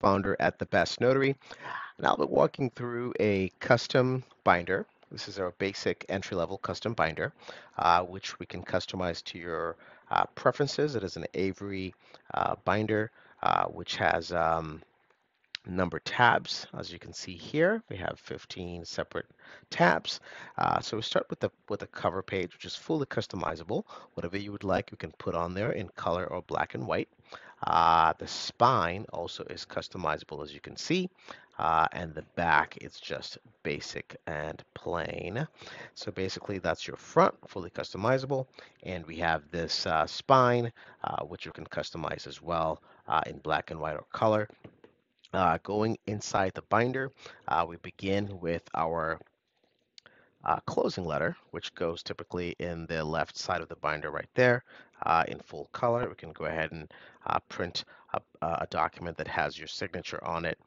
founder at The Best Notary, and I'll be walking through a custom binder. This is our basic entry-level custom binder, which we can customize to your preferences. It is an Avery binder, which has number tabs. As you can see here, we have 15 separate tabs. So we start with the cover page, which is fully customizable. Whatever you would like, you can put on there in color or black and white. The spine also is customizable, as you can see. And the back is just basic and plain. So basically, that's your front, fully customizable. And we have this spine, which you can customize as well in black and white or color. Going inside the binder, we begin with our closing letter, which goes typically in the left side of the binder right there in full color. We can go ahead and print a document that has your signature on it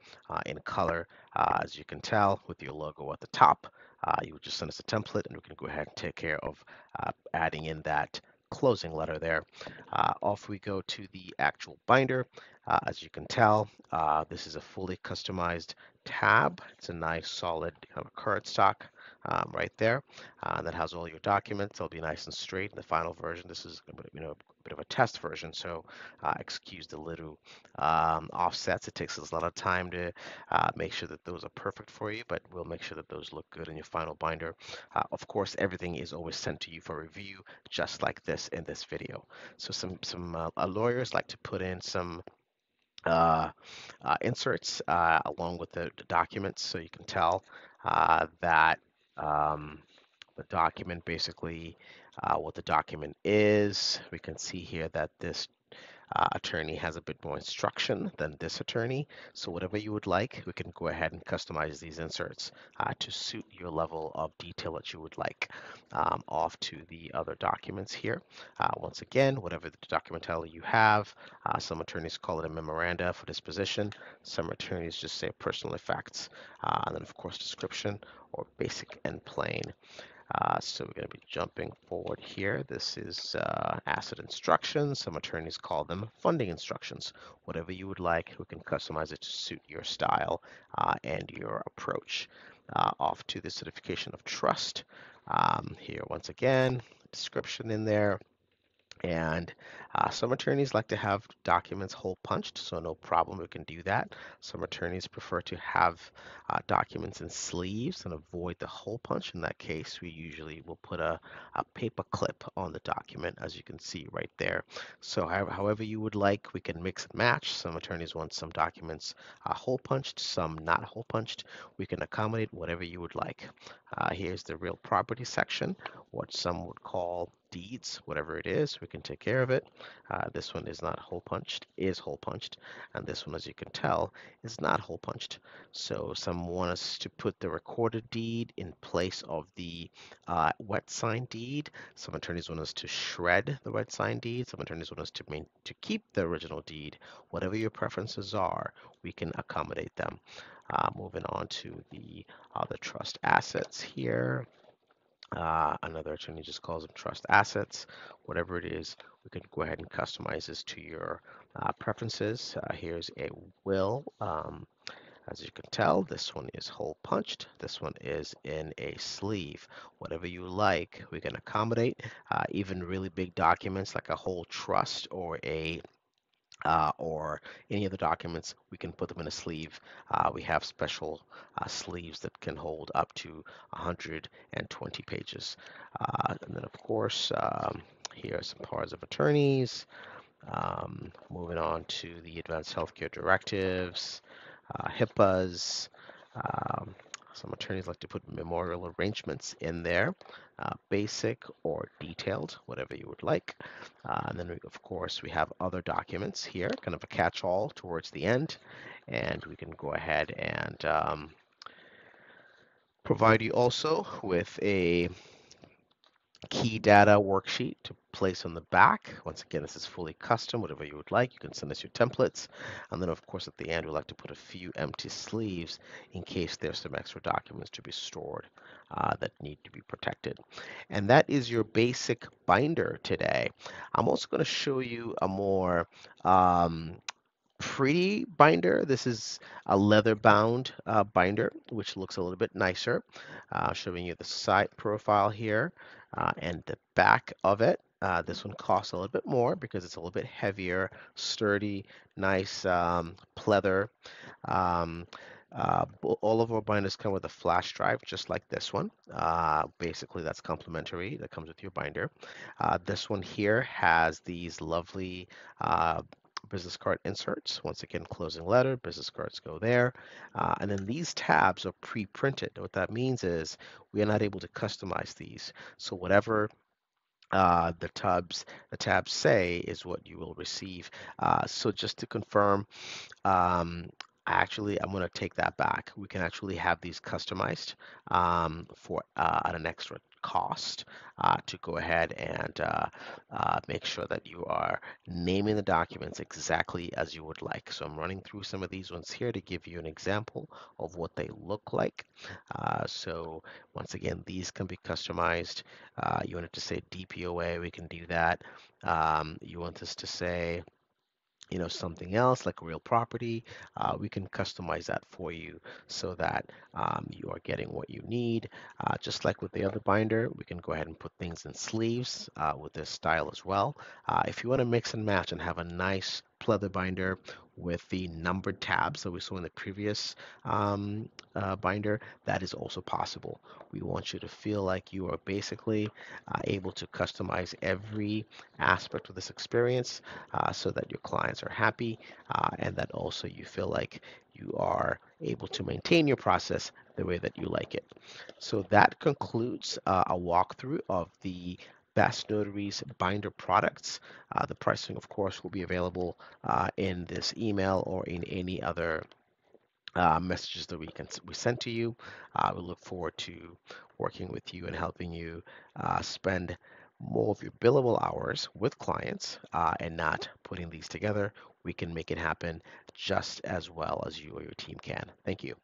in color. As you can tell, with your logo at the top, you would just send us a template and we can go ahead and take care of adding in that closing letter there. Off we go to the actual binder. As you can tell, this is a fully customized tab. It's a nice solid kind of cardstock right there. That has all your documents. They'll be nice and straight in the final version. This is a bit of a test version, so excuse the little offsets. It takes us a lot of time to make sure that those are perfect for you, but we'll make sure that those look good in your final binder. Of course, everything is always sent to you for review, just like this in this video. So some lawyers like to put in some inserts along with the documents, so you can tell that um, the document basically what the document is. We can see here that this attorney has a bit more instruction than this attorney. So whatever you would like, we can go ahead and customize these inserts to suit your level of detail that you would like. Off to the other documents here. Once again, whatever the document title you have, some attorneys call it a memoranda for disposition. Some attorneys just say personal effects. And then of course description or basic and plain. So we're going to be jumping forward here. This is asset instructions. Some attorneys call them funding instructions. Whatever you would like, we can customize it to suit your style and your approach. Off to the certification of trust. Here, once again, description in there. And some attorneys like to have documents hole punched, so no problem, we can do that. Some attorneys prefer to have documents in sleeves and avoid the hole punch. In that case, we usually will put a paper clip on the document, as you can see right there. So however you would like, we can mix and match. Some attorneys want some documents hole punched, some not hole punched. We can accommodate whatever you would like. Here's the real property section, what some would call deeds, whatever it is, we can take care of it. This one is not hole punched, is hole punched, and this one, as you can tell, is not hole punched. So some want us to put the recorded deed in place of the wet sign deed. Some attorneys want us to shred the wet sign deed. Some attorneys want us to keep the original deed. Whatever your preferences are, we can accommodate them. Moving on to the other trust assets here. Another attorney just calls them trust assets. Whatever it is, we can go ahead and customize this to your preferences. Here's a will. As you can tell, this one is hole punched. This one is in a sleeve. Whatever you like, we can accommodate. Even really big documents like a whole trust or any of the documents, we can put them in a sleeve. We have special sleeves that can hold up to 120 pages. And then, of course, here are some powers of attorneys. Moving on to the advanced healthcare directives, HIPAAs. Um, some attorneys like to put memorial arrangements in there, basic or detailed, whatever you would like. And then, of course, we have other documents here, kind of a catch-all towards the end. And we can go ahead and provide you also with a key data worksheet to place on the back. Once again, this is fully custom, whatever you would like. You can send us your templates. And then, of course, at the end, we like to put a few empty sleeves in case there's some extra documents to be stored that need to be protected. And that is your basic binder today. I'm also going to show you a more pretty binder. This is a leather bound binder, which looks a little bit nicer. Showing you the side profile here and the back of it. This one costs a little bit more because it's a little bit heavier, sturdy, nice pleather. Um, all of our binders come with a flash drive, just like this one. Basically, that's complimentary. That comes with your binder. This one here has these lovely business card inserts. Once again, closing letter, business cards go there. And then these tabs are pre-printed. What that means is we are not able to customize these. So whatever the tabs say is what you will receive. So just to confirm, um, I'm going to take that back. We can actually have these customized for at an extra cost to go ahead and make sure that you are naming the documents exactly as you would like. So I'm running through some of these ones here to give you an example of what they look like. So once again, these can be customized. You want it to say DPOA, we can do that. You want this to say something else like real property, we can customize that for you so that you are getting what you need. Just like with the other binder, we can go ahead and put things in sleeves with this style as well. If you want to mix and match and have a nice pleather binder with the numbered tabs that we saw in the previous binder, that is also possible. We want you to feel like you are basically able to customize every aspect of this experience so that your clients are happy and that also you feel like you are able to maintain your process the way that you like it. So that concludes a walkthrough of the Best Notaries binder products. The pricing, of course, will be available in this email or in any other messages that we send to you. We look forward to working with you and helping you spend more of your billable hours with clients and not putting these together. We can make it happen just as well as you or your team can. Thank you.